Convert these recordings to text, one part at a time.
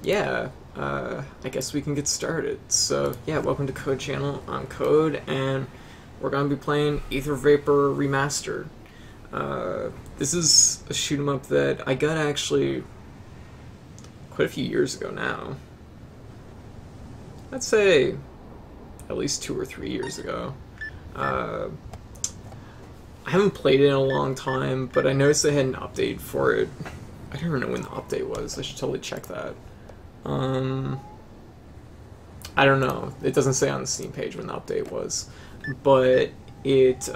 yeah, I guess we can get started. So, yeah, welcome to Code Channel. I'm Code, and we're going to be playing Ether Vapor Remastered. This is a shoot 'em up that I got actually quite a few years ago now. I'd say at least 2 or 3 years ago. I haven't played it in a long time, but I noticed they had an update for it. I don't even know when the update was. I should totally check that. I don't know. It doesn't say on the Steam page when the update was. But it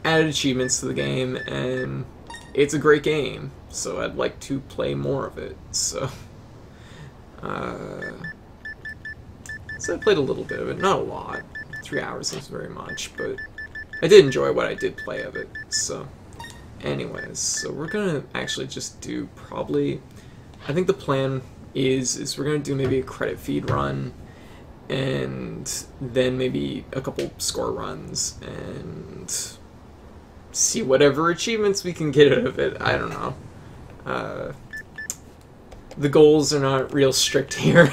added achievements to the game, and it's a great game. So I'd like to play more of it. So I played a little bit of it. Not a lot. 3 hours isn't very much, but I did enjoy what I did play of it. So anyways, so we're gonna actually just do probably, I think the plan is we're gonna do maybe a credit feed run, and then maybe a couple score runs, and see whatever achievements we can get out of it. I don't know. The goals are not real strict here.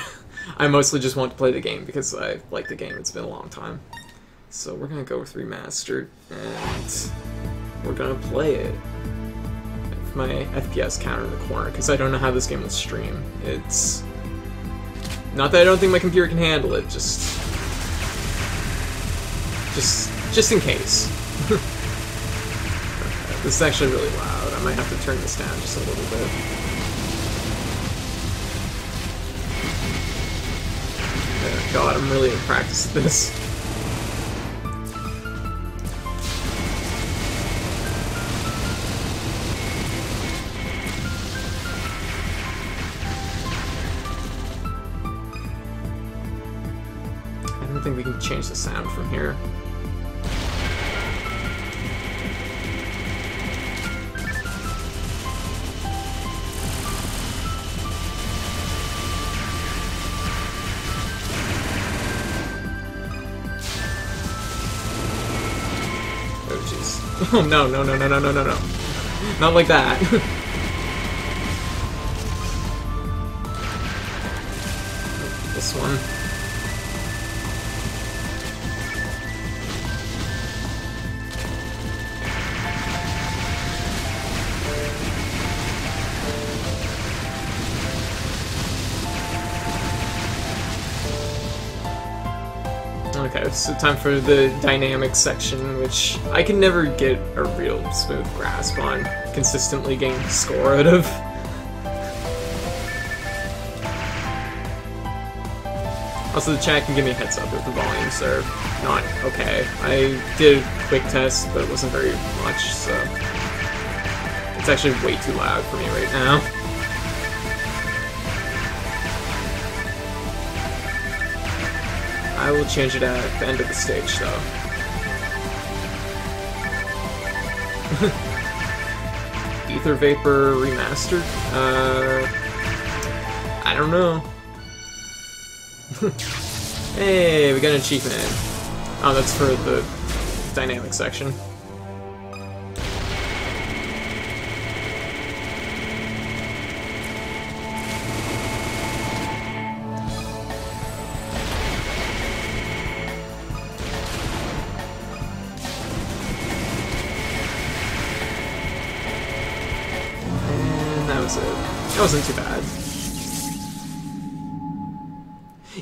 I mostly just want to play the game because I like the game. It's been a long time. So we're gonna go with Remastered, and we're gonna play it with my FPS counter in the corner, because I don't know how this game will stream. It's not that I don't think my computer can handle it, just in case. Okay, this is actually really loud. I might have to turn this down just a little bit. Oh God, I'm really in practice at this. I don't think we can change the sound from here. Oh jeez. Oh no, no, no, no, no, no, no, no. Not like that. This one. Okay, so time for the dynamic section, which I can never get a real smooth grasp on consistently getting a score out of. Also, the chat can give me a heads up if the volumes are not okay. I did a quick test, but it wasn't very much, so it's actually way too loud for me right now. I will change it at the end of the stage, though. Ether Vapor Remastered? I don't know. Hey, we got an achievement. Oh, that's for the dynamic section. That wasn't too bad.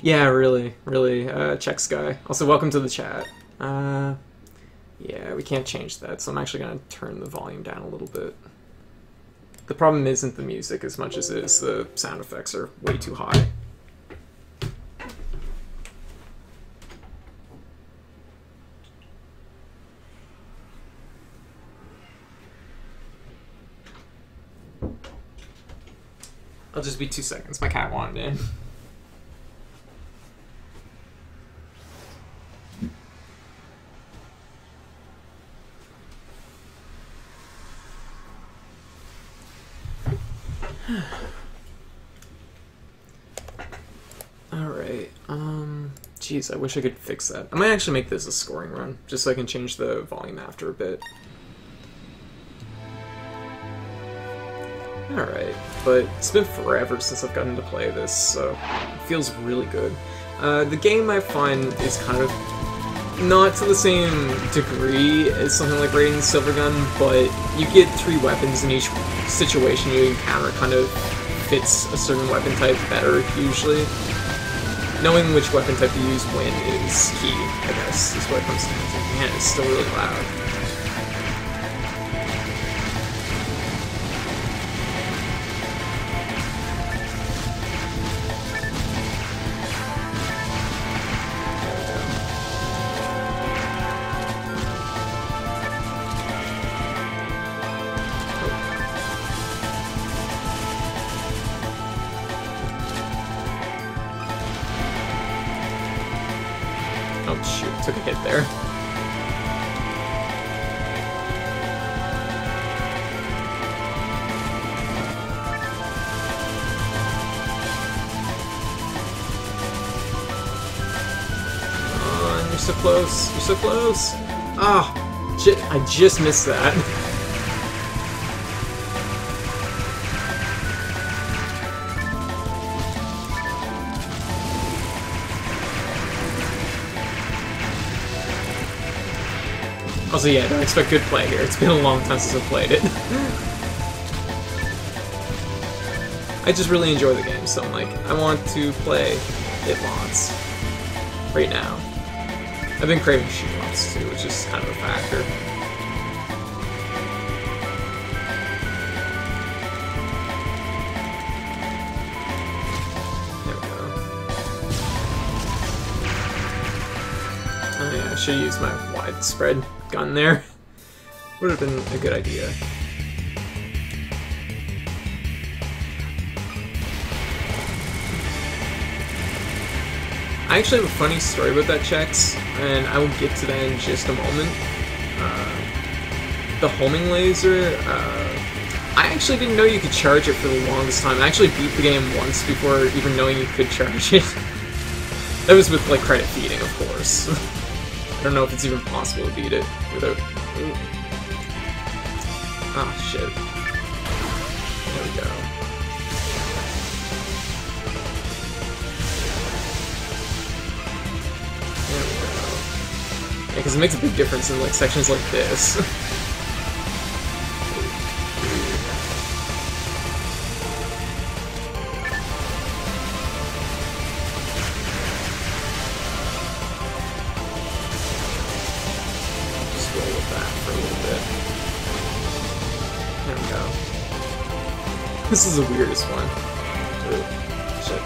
Yeah, really, Chex guy. Also, welcome to the chat. Yeah, we can't change that, so I'm actually gonna turn the volume down a little bit. The problem isn't the music as much as it is the sound effects are way too high. I'll just be 2 seconds. My cat wanted in. Alright, geez, I wish I could fix that. I might actually make this a scoring run, just so I can change the volume after a bit. Alright, but it's been forever since I've gotten to play this, so it feels really good. The game, I find, is kind of not to the same degree as something like Raiden Silvergun, but you get 3 weapons in each situation you encounter. Kind of fits a certain weapon type better, usually. Knowing which weapon type to use when is key, I guess, is what it comes down to. Man, it's still really loud. Oh shoot, took a hit there. Oh, you're so close, you're so close! Ah, oh, I just missed that. Also, yeah, don't expect good play here. It's been a long time since I've played it. I just really enjoy the game, so I'm like, I want to play it lots. Right now. I've been craving shoot-ups too, which is kind of a factor. There we go. Oh yeah, I should have used my widespread gun there. Would have been a good idea. I actually have a funny story about that Chex, and I will get to that in just a moment. The homing laser, I actually didn't know you could charge it for the longest time. I actually beat the game once before even knowing you could charge it. That was with, like, credit feeding, of course. I don't know if it's even possible to beat it without... Ah, shit. There we go. There we go. Yeah, because it makes a big difference in, like, sections like this. This is the weirdest one. Ooh, shit.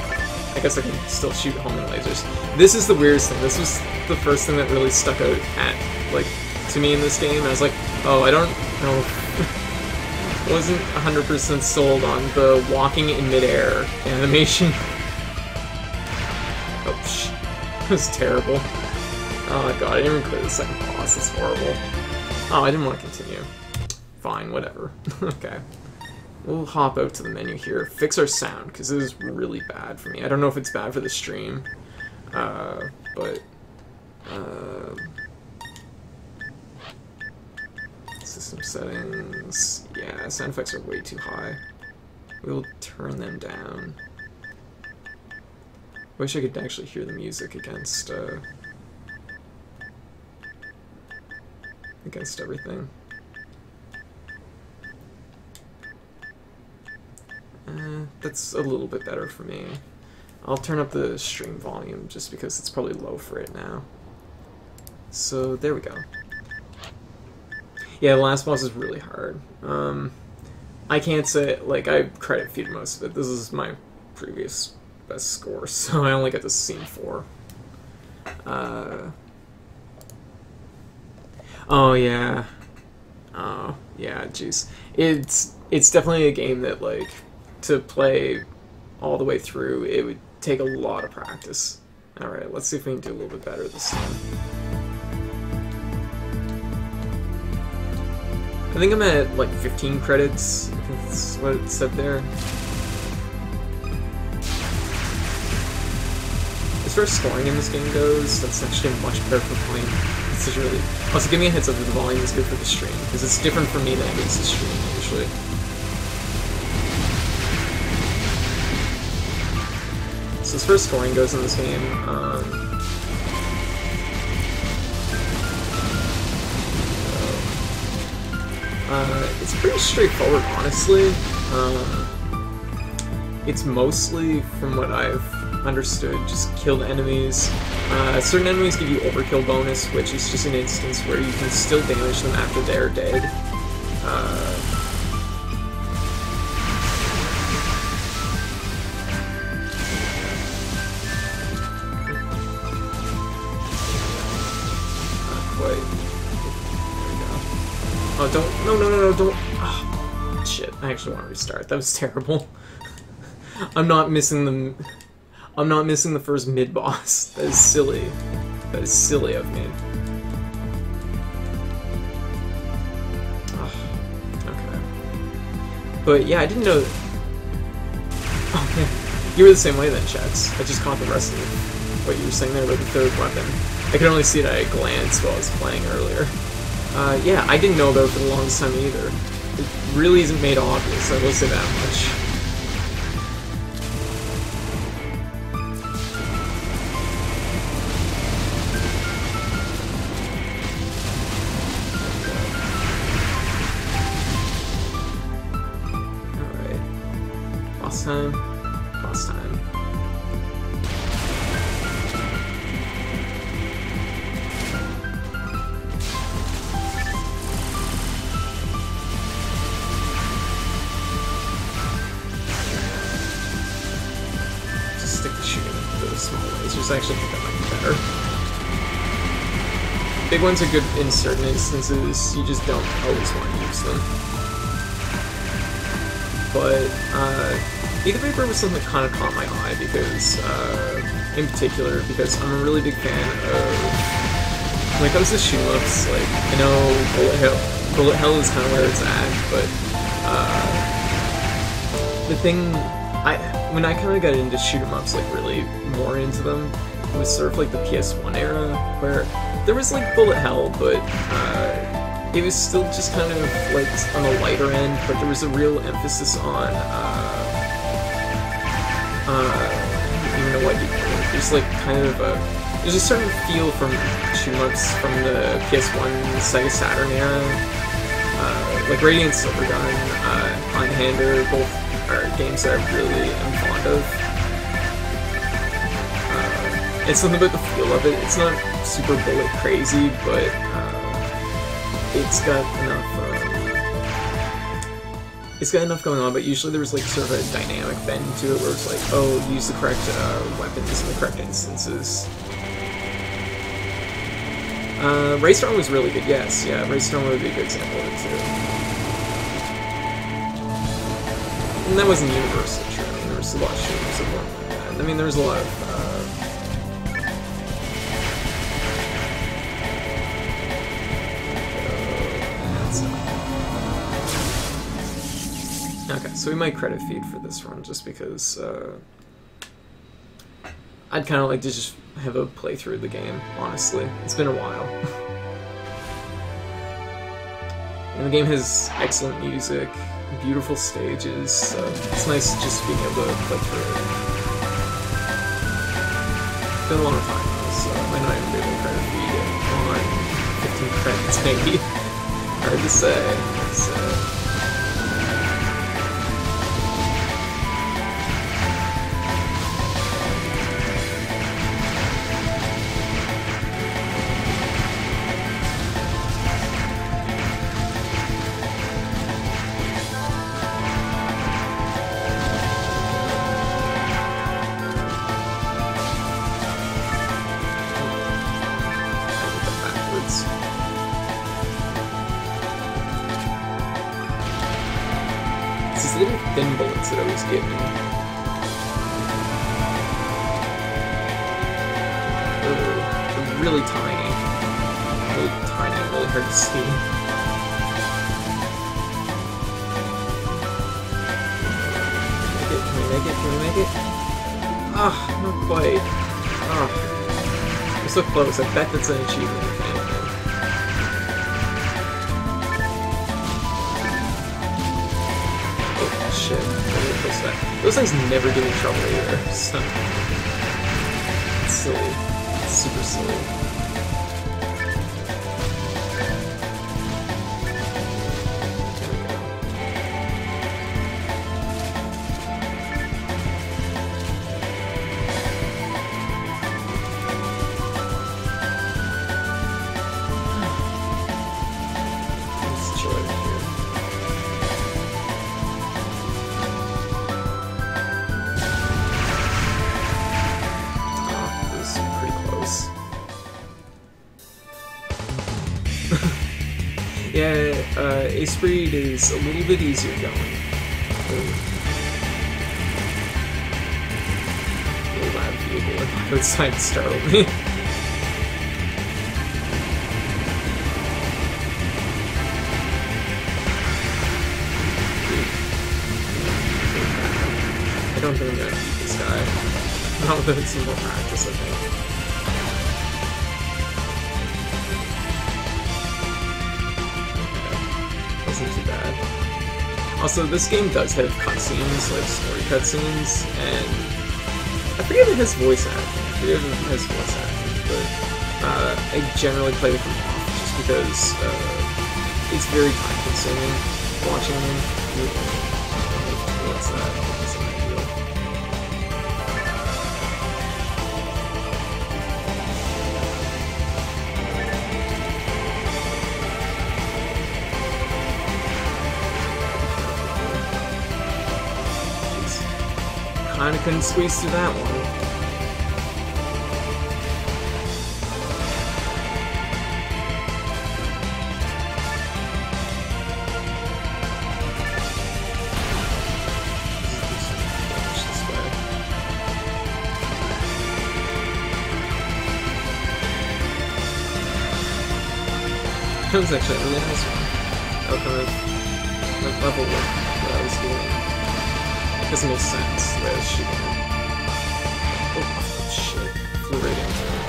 I guess I can still shoot homing lasers. This is the weirdest thing. This was the first thing that really stuck out to me in this game. I was like, oh, I don't know. I wasn't 100% sold on the walking in midair animation. Oh, shit. It was terrible. Oh my god, I didn't even clear the second boss. It's horrible. Oh, I didn't want to continue. Fine, whatever. Okay. We'll hop out to the menu here, fix our sound, because this is really bad for me. I don't know if it's bad for the stream, but... System settings... Yeah, sound effects are way too high. We'll turn them down. Wish I could actually hear the music against everything. That's a little bit better for me. I'll turn up the stream volume just because it's probably low for it now. So there we go. Yeah, the last boss is really hard. I can't say, like, I credit feed most of it. This is my previous best score, so I only get to scene 4. Oh yeah. Oh yeah, jeez. It's definitely a game that, like, to play all the way through, it would take a lot of practice. Alright, let's see if we can do a little bit better this time. I think I'm at, like, 15 credits. I think that's what it said there. As far as scoring in this game goes, that's actually much better for playing. This is really... Also, give me a heads up that the volume is good for the stream, because it's different for me than it is the stream, usually. So as far as scoring goes in this game, it's pretty straightforward, honestly. It's mostly, from what I've understood, just kill the enemies. Certain enemies give you overkill bonus, which is just an instance where you can still damage them after they're dead. Oh, don't, no, don't. Oh, shit, I actually want to restart. That was terrible. I'm not missing the first mid-boss. That is silly. That is silly of me. Oh, okay. But yeah, I didn't know... Oh, man. You were the same way then, Chats. I just caught the rest of what you were saying there about the third weapon. I could only see it at a glance while I was playing earlier. Yeah, I didn't know about it for the longest time either. It really isn't made obvious, I will say that much. Alright. Boss time. Boss time. I actually think that might be better. Big ones are good in certain instances, you just don't always want to use them. But, Ether Vapor was something that kind of caught my eye because, in particular, because I'm a really big fan of, when it comes to shoot-ups, like, I know Bullet Hell is kind of where it's at, but, the thing, when I kind of got into shoot-em-ups, like, really more into them, it was sort of like the PS1 era, where there was, like, Bullet Hell, but, it was still just kind of, like, on the lighter end, but there was a real emphasis on, I don't even know what you call it, there's, like, kind of a, there's a certain feel from shoot-em-ups from the PS1, Sega Saturn era, like Radiant Silvergun, Einhander, both are games that I really am fond of. It's something about the feel of it. It's not super bullet crazy, but it's got enough going on. But usually there was like sort of a dynamic bend to it, where it's like, oh, use the correct weapons in the correct instances. Raystorm was really good. Yes, yeah, Raystorm would be a good example of it too. And that wasn't universally true. I mean, there was a lot of shooters that weren't like that. I mean, there was a lot of, okay, so we might credit feed for this run just because, I'd kind of like to just have a playthrough of the game, honestly. It's been a while. And the game has excellent music, beautiful stages, so it's nice just being able to play through it. It's been a long time though, so I might not even be able to credit feed it on 15 credits maybe. Hard to say. Little thin bullets that always get me. They're really tiny. Really tiny, really hard to see. Can we make it? Can we make it? Ah, not quite. Ah. We're so close. I bet that's an achievement if anything. shit. Really close to that. Those things never give me trouble either, so... It's silly. It's super silly. Yeah, Ace Breed is a little bit easier going. Really loud vehicle outside startled me. I don't think I'm gonna beat this guy. Not with some more practice, I think. Wasn't too bad. Also, this game does have cutscenes, like story cutscenes, and I forget if it has voice acting. But I generally play them off just because it's very time consuming watching them. What's that? What's that deal? Kinda couldn't squeeze through that one. That was actually a really nice one. That kind of level with what I was doing. Doesn't make sense the way I was shooting it. Oh shit. Flew right into it.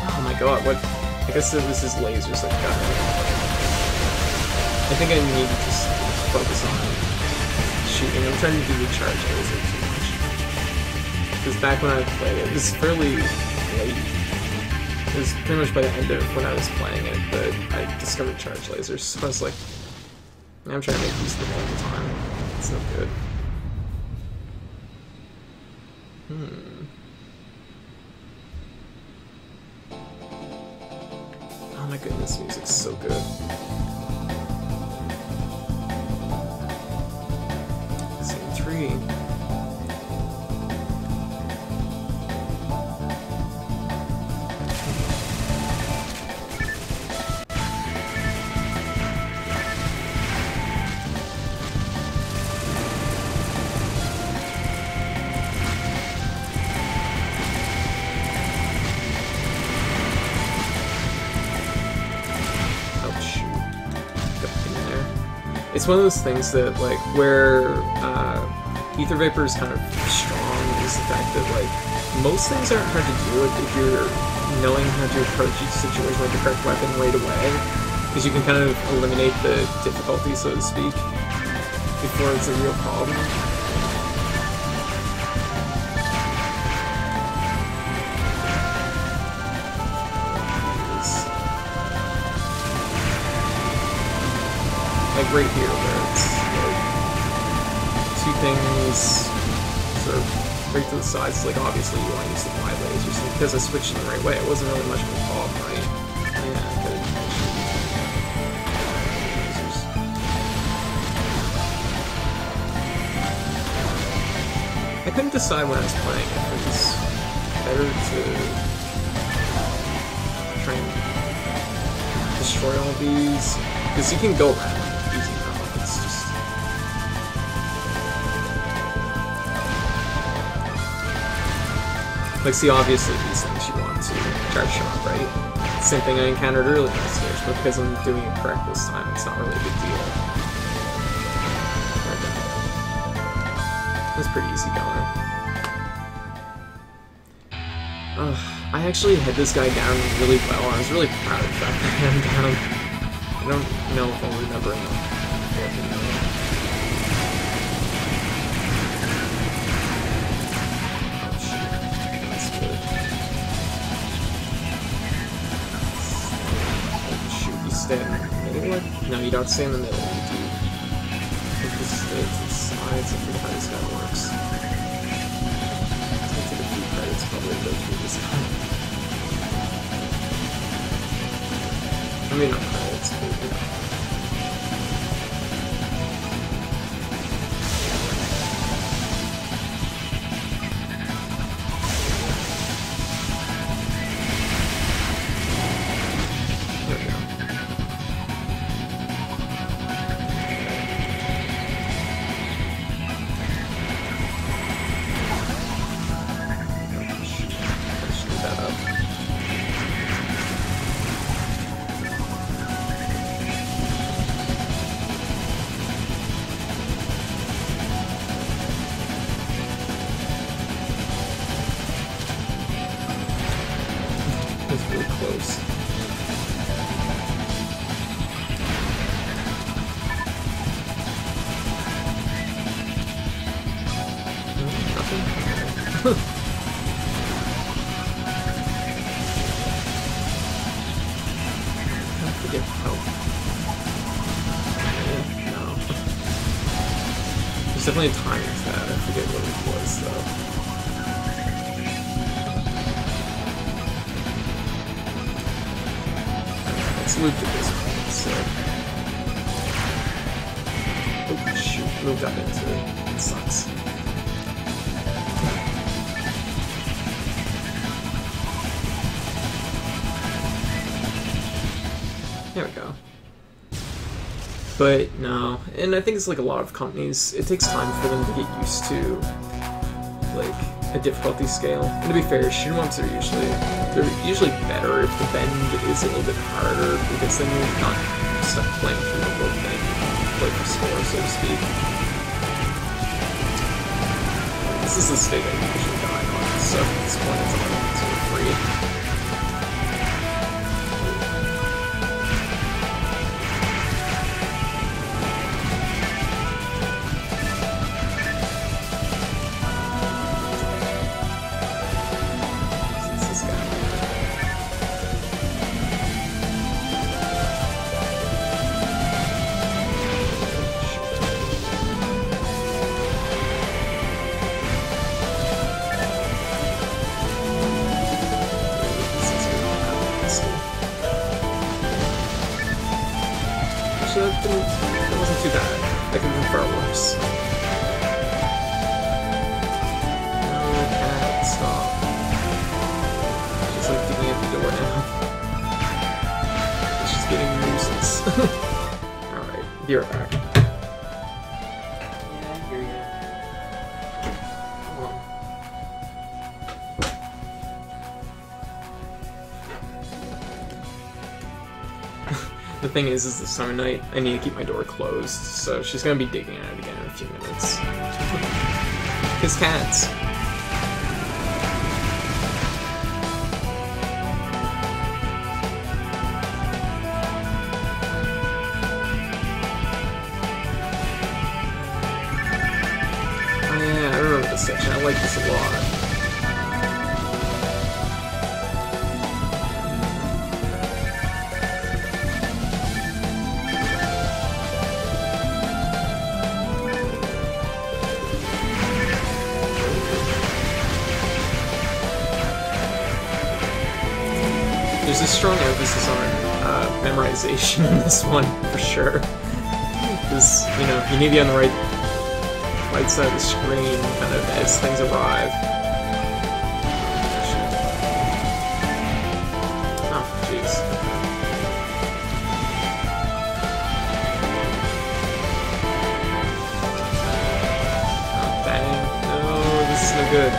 Oh my god, what? I guess this is lasers that got me. I think I need to just focus on shooting. I'm trying to do the charge laser too much. Because back when I played it, it was fairly late. It was pretty much by the end of when I was playing it that I discovered charge lasers, so I was like, I'm trying to make use of them all the time. It's no good. Oh my goodness, music's so good. Scene 3. It's one of those things that, like, where Ether Vapor is kind of strong is the fact that, like, most things aren't hard to deal with if you're knowing how to approach each situation with the correct weapon right away, because you can kind of eliminate the difficulty, so to speak, before it's a real problem. Like right here, where it's like two things sort of right to the sides. Like obviously you want to use the wide lasers, and because I switched in the right way, it wasn't really much of a problem, right? Yeah, but lasers. I couldn't decide when I was playing if it was better to try and destroy all these, because you can go around. Like, see, obviously these things you want to charge shot, right? Same thing I encountered earlier in the stage, but because I'm doing it correct this time, it's not really a big deal. That's pretty easy going. I actually had this guy down really well. I was really proud of that. I had him down don't know if I'm remembering them. Oh shit, that's good. Oh shoot, you stay in the middle? No, you don't stay in the middle, you do. You just stay to the sides. I forget how this guy works. It's gonna take a few credits probably to go through this guy. I mean, not credits, but you know. Definitely a timing to that. I forget what it was though. Let's loop to this point, so. Oh shoot, moved up into it. It sucks. There we go. But no, and I think it's like a lot of companies, it takes time for them to get used to like a difficulty scale. And to be fair, shoot 'em ups are usually better if the bend is a little bit harder, because then you're not stuck playing through the whole thing, like a score, so to speak. This is the state I usually die on, so at this point it's all sort of free. That wasn't too bad. That could have been far worse. No, cat, stop. She's like digging at the door now. She's getting nuisance. Alright, be right back. Yeah, I hear you. Come on. The thing is this time of night, I need to keep my door closed, so she's gonna be digging at it again in a few minutes. His cats. Oh yeah, I remember this section. I like this a lot. There's a strong emphasis on memorization in this one, for sure. Because, you know, you need to be on the right side of the screen, kind of, as things arrive. Oh, jeez. Oh, dang. No, this is no good.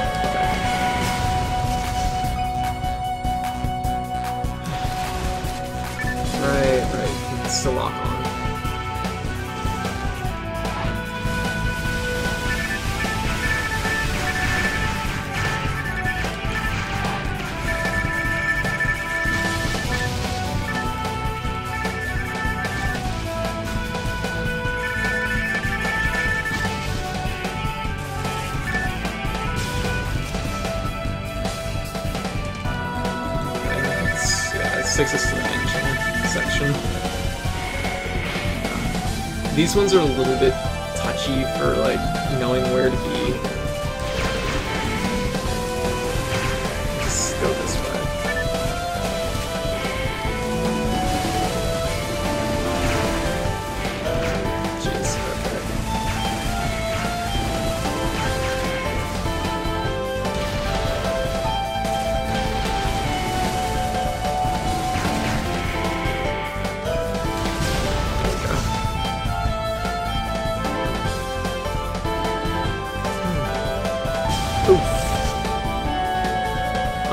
To lock on. takes us to the engine section. These ones are a little bit touchy for, like, knowing where to be. Just go this way. Jeez, okay.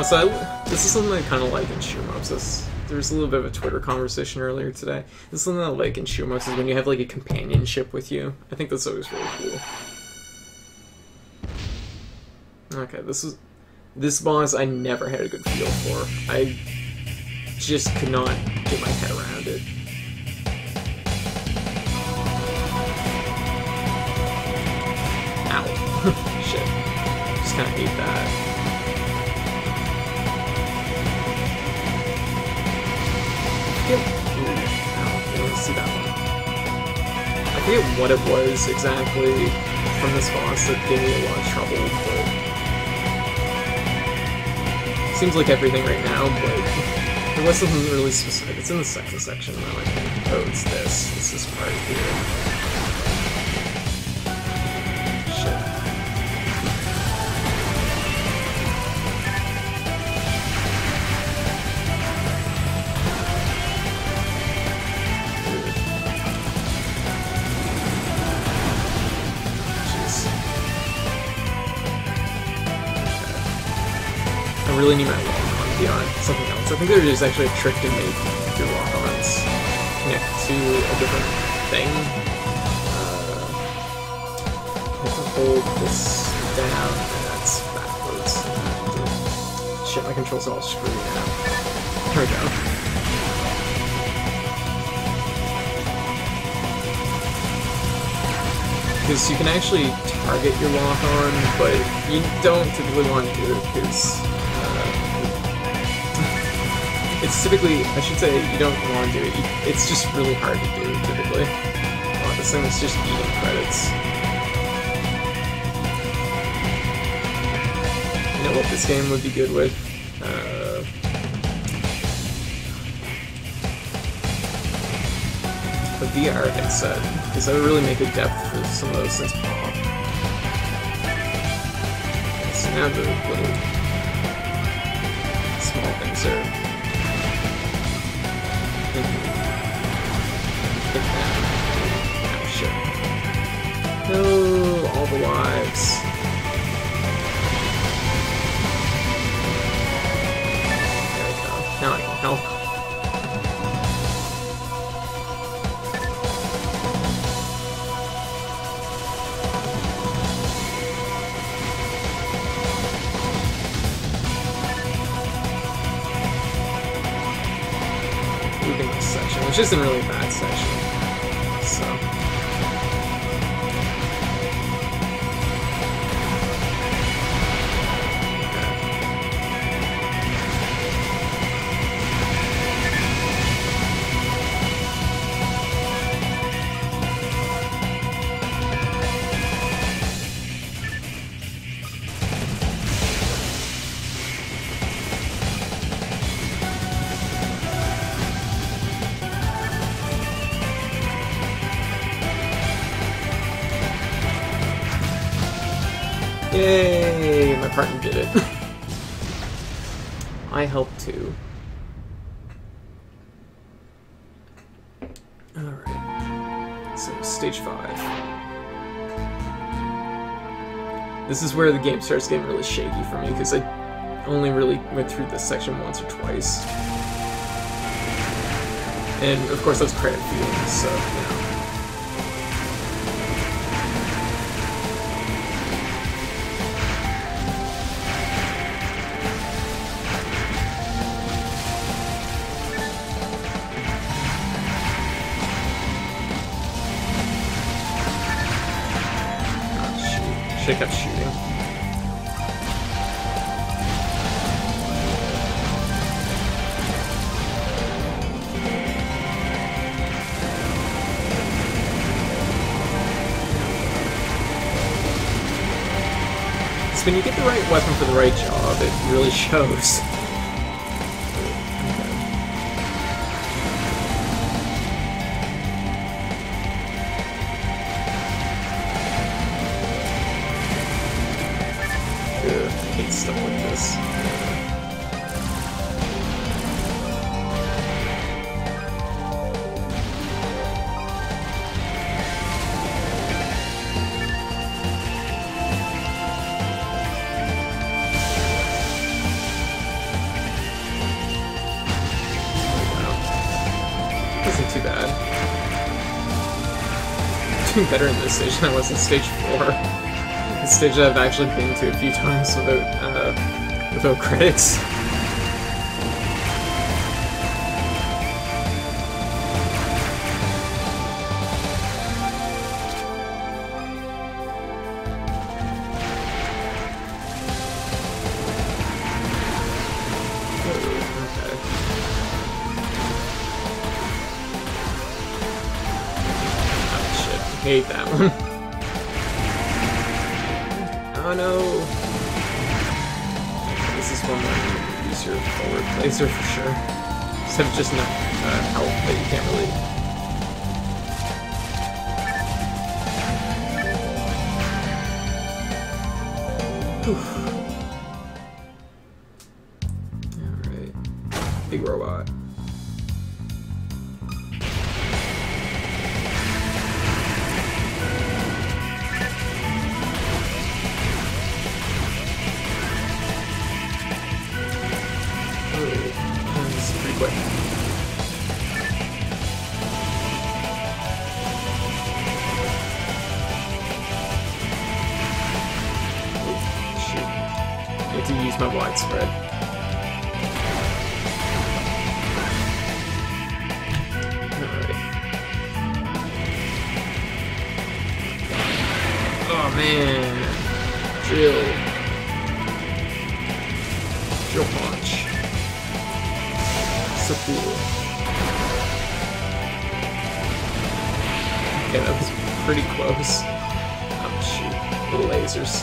So this is something I kind of like in shoot 'em ups. There's a little bit of a Twitter conversation earlier today. This is something I like in shoot 'em ups is when you have like a companionship with you. I think that's always really cool. Okay, this boss I never had a good feel for. I just could not get my head around it. Ow. Shit. Just kind of hate that. I didn't see that one. I forget what it was exactly from this boss that gave me a lot of trouble, but seems like everything right now, but there was something really specific. It's in the second section though, I think. Oh, it's this. This is part here. Shit. I really need my lock-on beyond something else. I think there's actually a trick to make your lock-ons connect to a different thing. You have to hold this down, and that's backwards. Shit, my controls are all screwed now. There we go. Because you can actually target your lock-on, but you don't typically want to do it because it's typically, I should say, you don't want to do it. It's just really hard to do, typically. This thing is just eating credits. You know what this game would be good with? A VR headset, because that would really make a depth for some of those things pop. Okay, so now the little small things are... Oh shit. No, all the lives. There we go. Now I can help. Which isn't really a bad section, so... Yay! My partner did it. I helped too. Alright. So, stage 5. This is where the game starts getting really shaky for me, because I only really went through this section once or twice. And, of course, that's credit feelings, so, you know. Should have kept shooting. when you get the right weapon for the right job, it really shows. Ugh, I hate stuff like this. Wasn't too bad. Doing better in this stage than I was in stage 4. The stage that I've actually been to a few times without credits. Hate that one. Oh no! This is one where you use your forward laser for sure. Instead of just enough health that you can't really. Alright. Big robot. Quick. Shoot. I need to use my widespread. Alright. Oh man. Drill punch. So cool. Okay, that was pretty close. Oh shoot, little lasers.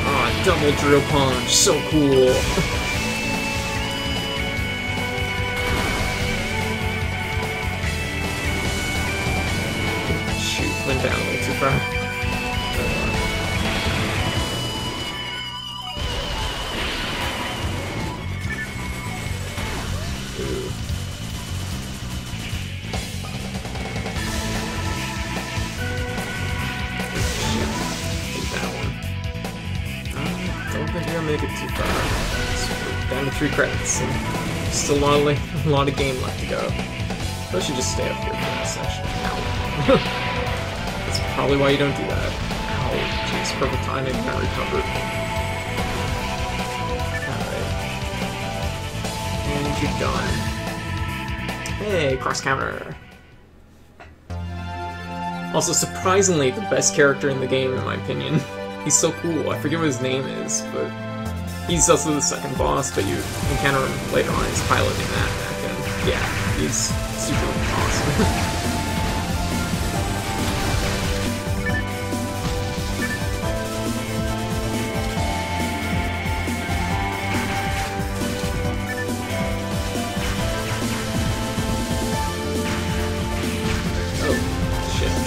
Oh, double drill punch, so cool. Went down a little too far. Ooh. Shit. Hate that one. Don't think we're gonna make it too far. So we're down to 3 credits. And still a lot of game left to go. I should just stay up here for that section. Ow. That's probably why you don't do that. Ow, jeez, perfect timing, can't recover. Alright. And you're done. Hey, cross counter. Also, surprisingly, the best character in the game, in my opinion. He's so cool. I forget what his name is, but he's also the second boss, but you encounter him later on. He's piloting that back, and yeah, he's super awesome.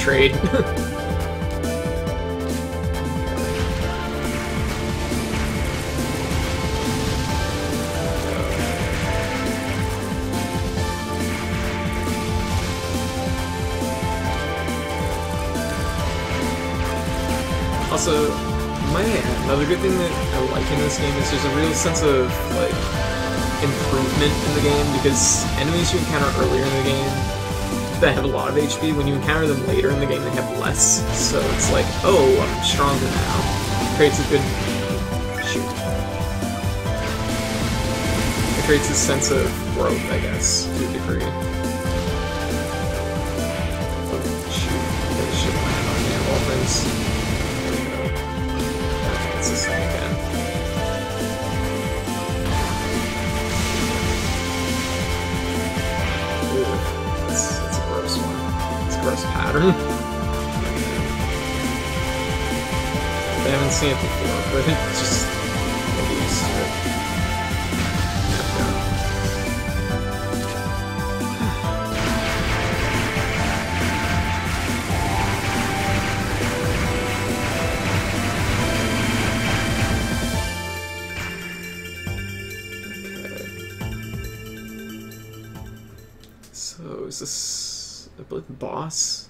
Trade. Also, another good thing that I like in this game is there's a real sense of like improvement in the game, because enemies you encounter earlier in the game that have a lot of HP, when you encounter them later in the game, they have less. So it's like, oh, I'm stronger now. It creates a good... shoot. It creates a sense of growth, I guess, to a degree. Oh, shoot. That should land on me of all things. There we go. Okay, it's this thing. turn. I haven't seen it before, but it just get used to it. So is this, I believe, the boss?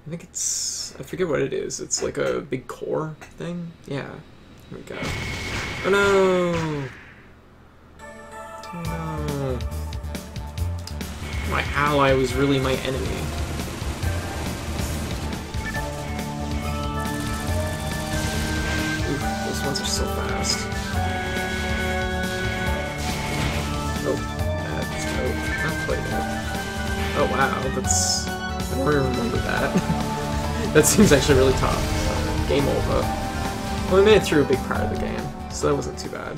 I think it's, I forget what it is. It's like a big core thing? Yeah. Here we go. Oh no! Oh no. My ally was really my enemy. Oof, those ones are so fast. Oh, that's, oh, not quite yet. Oh wow, that's, I don't even remember that. That seems actually really tough. Game over. Well, we made it through a big part of the game, so that wasn't too bad.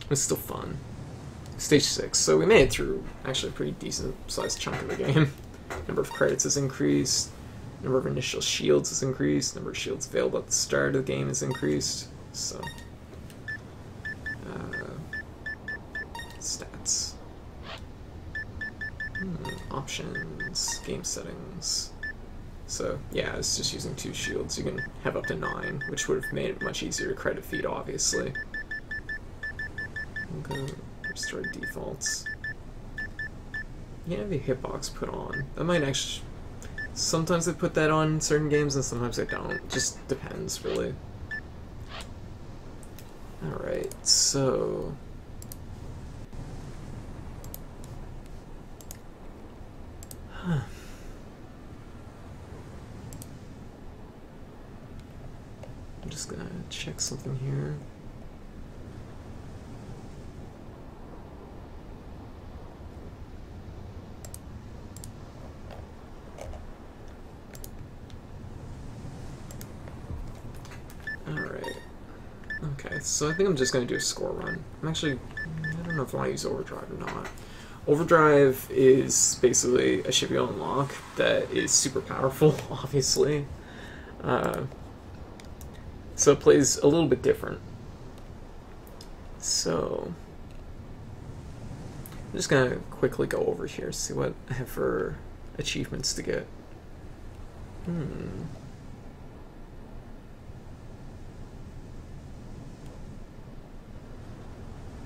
It was still fun. Stage 6, so we made it through actually a pretty decent sized chunk of the game. Number of credits has increased, number of initial shields has increased, number of shields available at the start of the game has increased, so... stats. Options, game settings. So yeah, it's just using 2 shields. You can have up to 9, which would have made it much easier to credit feed, obviously. Okay, restore defaults. You have a hitbox put on. That might actually... Sometimes they put that on in certain games and sometimes they don't. It just depends, really. Alright, so... Huh. I'm just gonna check something here. Alright. Okay, so I think I'm just gonna do a score run. I don't know if I want to use overdrive or not. Overdrive is basically a ship you unlock that is super powerful, obviously. So it plays a little bit different. So I'm just gonna quickly go over here, see what I have for achievements to get.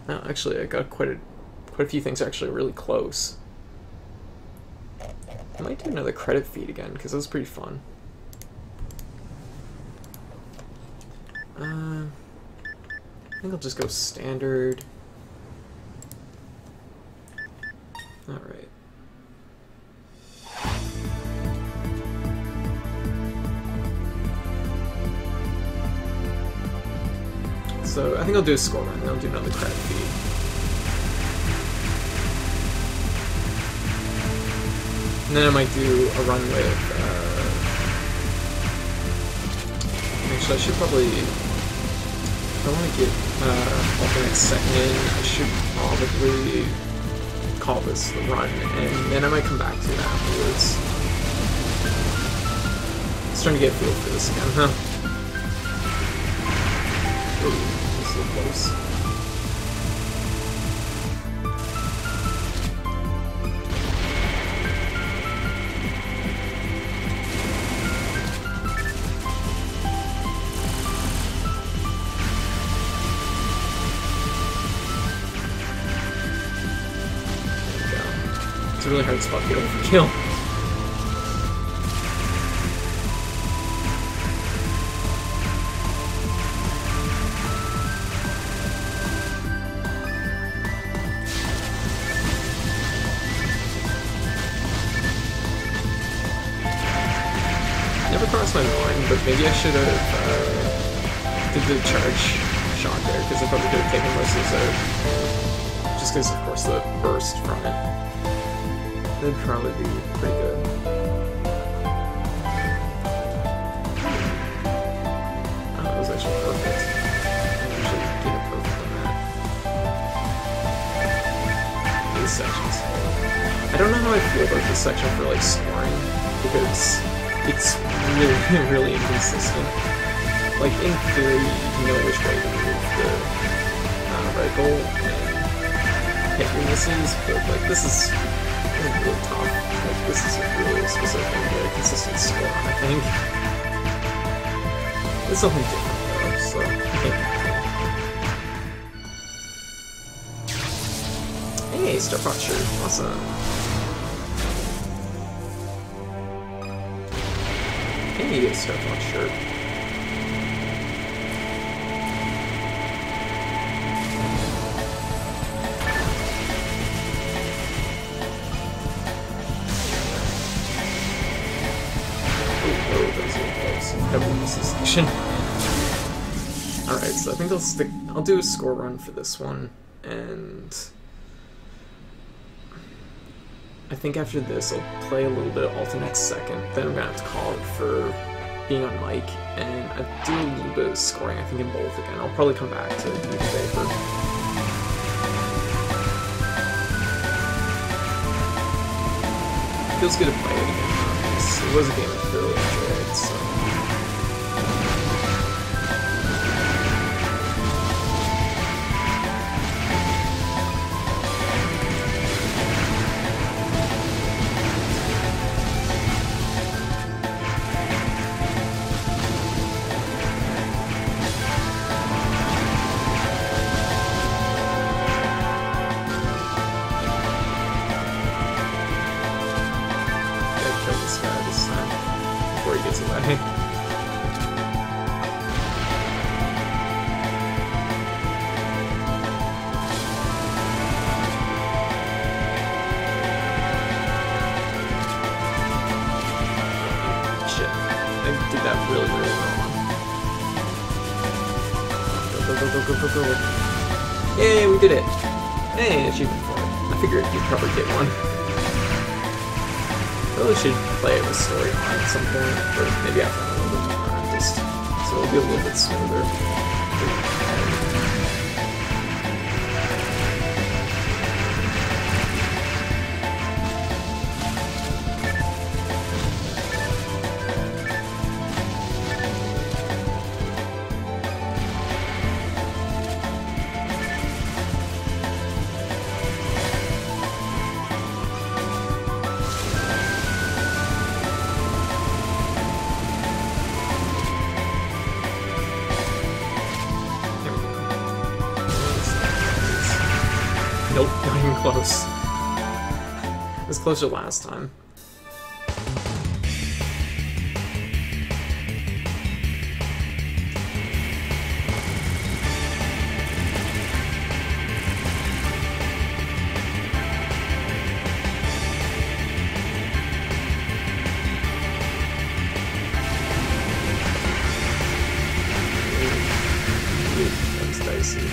No, actually, I got quite a few things actually really close. I might do another credit feed again, because that was pretty fun. I think I'll just go standard. Alright. So I think I'll do a score run, then I'll do another credit feed. And then I might do a run with, actually I should probably, if I want to get alternate second in, I should probably call this the run, and then I might come back to it afterwards. Just trying to get a feel for this again, huh? Ooh, this is so close. It's a really hard spot to get overkill. Never crossed my mind, but maybe I should have did the charge shot there, because I probably could have taken most of those out. Just because, of course, the burst from it. That'd probably be pretty good. Oh, that was actually perfect. I usually get it perfect on that. These sections. I don't know how I feel about this section for like scoring, because it's really, really inconsistent. Like, in theory, you know which way to move the reticle and hit your misses, but like, this is really tough. Like, this is a really specific and very consistent score, I think. It's something different though, so I can't complain. Hey, Star Fox shirt, awesome. Hey, Star Fox shirt. Section. Alright, so I think I'll do a score run for this one, and I think after this I'll play a little bit of Alta next second, then I'm gonna have to call it for being on mic, and I'll do a little bit of scoring, I think, in both again. I'll probably come back to New Paper. Feels good to play it again. It was a game I thoroughly enjoyed, so. Yay, we did it! Hey, achievement for it. I figured you'd probably get one. Probably should play it with story on at some point, or maybe after I'm a little bit more practiced, so it'll be a little bit smoother. Nope, not even close. It was closer last time. That's dicey.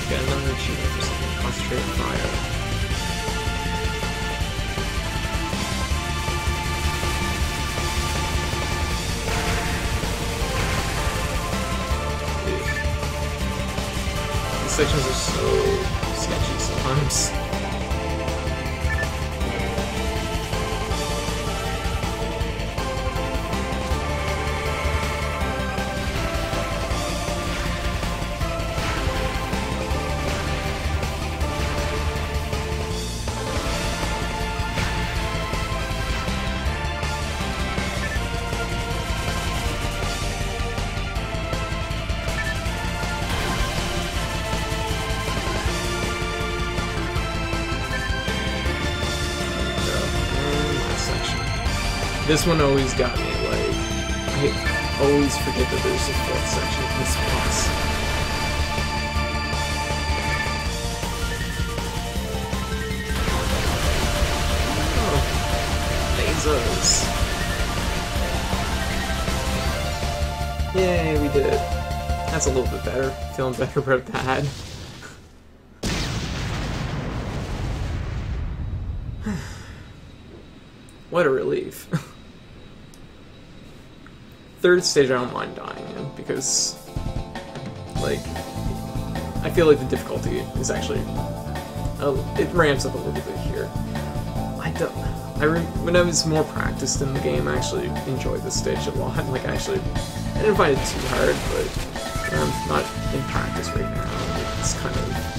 Get another achievement for something. Concentrate fire. Dude. These sections are so sketchy sometimes. This one always got me, like, I always forget that there's a fourth section of this boss. Oh, lasers. Yay, we did it. That's a little bit better. Feeling better about that. What a relief. Third stage I don't mind dying in, because, like, I feel like the difficulty is actually, it ramps up a little bit here. When I was more practiced in the game, I actually enjoyed this stage a lot. Like, actually, I didn't find it too hard, but when I'm not in practice right now, it's kind of...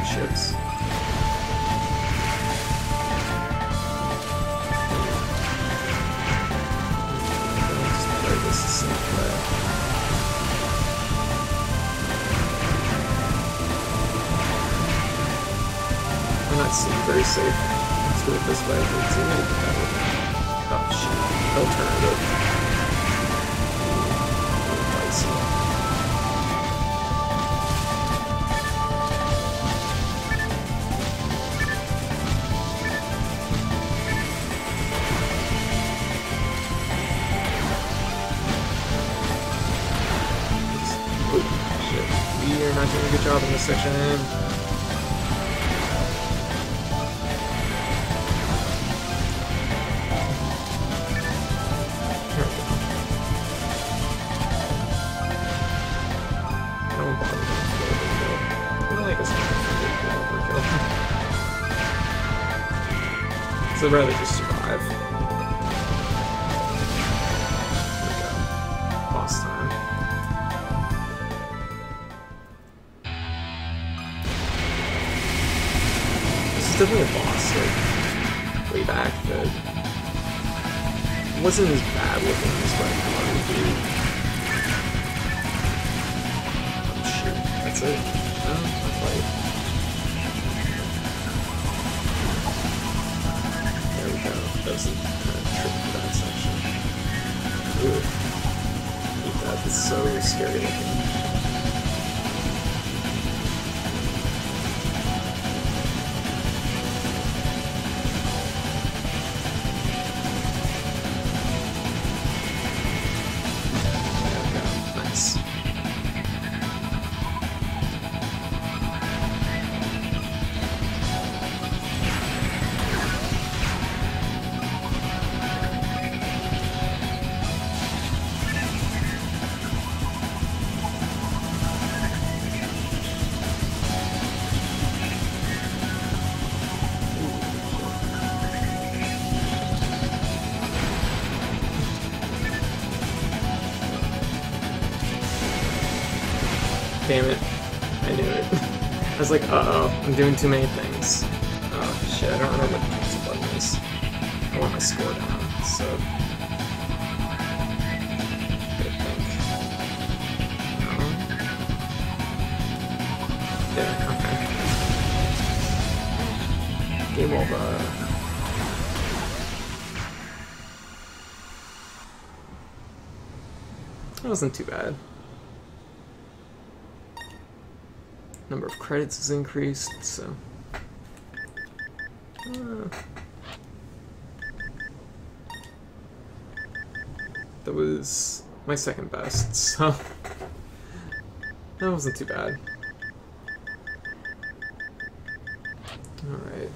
Ships. I'm not very safe. Let's do it this way. Let's see if that would... Oh shit. Alternative. You're not doing a good job in this section. So I'd rather just survive. There we go. Boss time. Definitely a boss, like, way back that wasn't as bad looking as what I thought it would be. Oh shoot, that's it. No, not quite. There we go. That was a kind of trick for that section. Ooh. I hate that. It's so scary looking. Damn it. I knew it. I was like, uh-oh, I'm doing too many things. Oh, shit, I don't remember what the cancel button is. I want my score down, so... Good think. No. Yeah, okay. Game over. That wasn't too bad. Number of credits is increased, so... that was my second best, so... that wasn't too bad. Alright.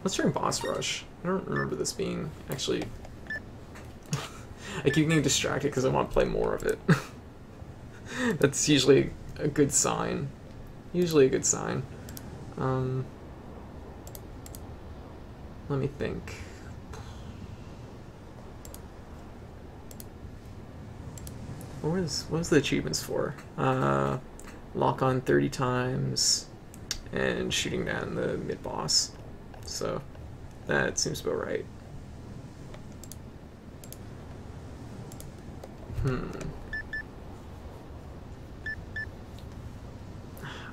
Let's try Boss Rush. I don't remember this being actually... I keep getting distracted because I want to play more of it. That's usually a good sign. Usually a good sign. Let me think. What was the achievements for? Lock on 30 times and shooting down the mid-boss. So that seems about right.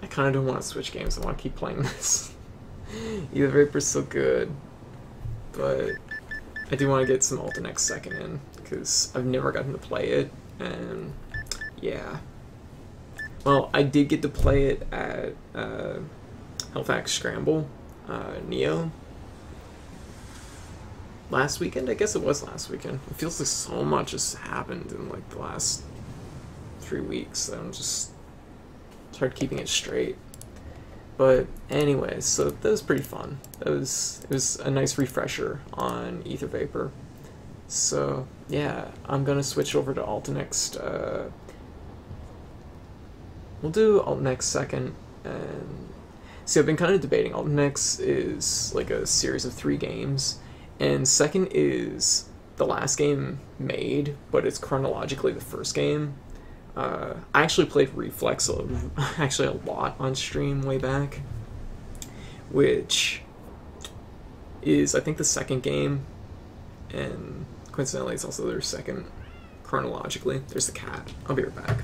I kind of don't want to switch games. I want to keep playing this. Either Vapor's so good, but I do want to get some Ultinex second in because I've never gotten to play it, and yeah. Well, I did get to play it at Halifax Scramble, Neo last weekend. I guess it was last weekend. It feels like so much has happened in like the last 3 weeks that I'm just started keeping it straight. But anyway, so that was pretty fun. It was a nice refresher on Ether Vapor. So yeah, I'm gonna switch over to Alt next. We'll do Alt next second. And see, I've been kind of debating. Alt next is like a series of 3 games, and second is the last game made, but it's chronologically the first game. I actually played Reflex actually a lot on stream way back, which is, I think, the second game, and coincidentally it's also their second chronologically. There's the cat. I'll be right back.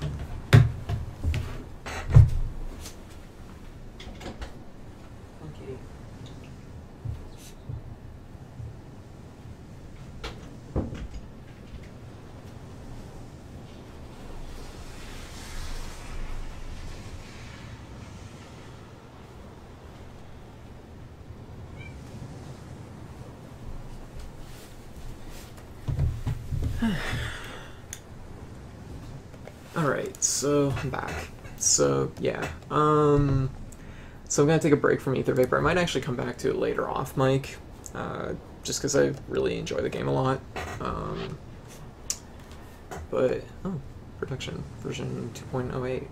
Alright, so I'm back. So yeah, so I'm gonna take a break from Ether Vapor. I might actually come back to it later off mic, just because I really enjoy the game a lot. But production version 2.08.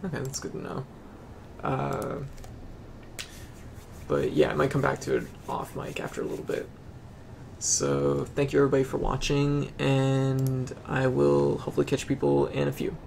Okay, that's good to know. But yeah, I might come back to it off mic after a little bit. So thank you everybody for watching, and I will hopefully catch people in a few.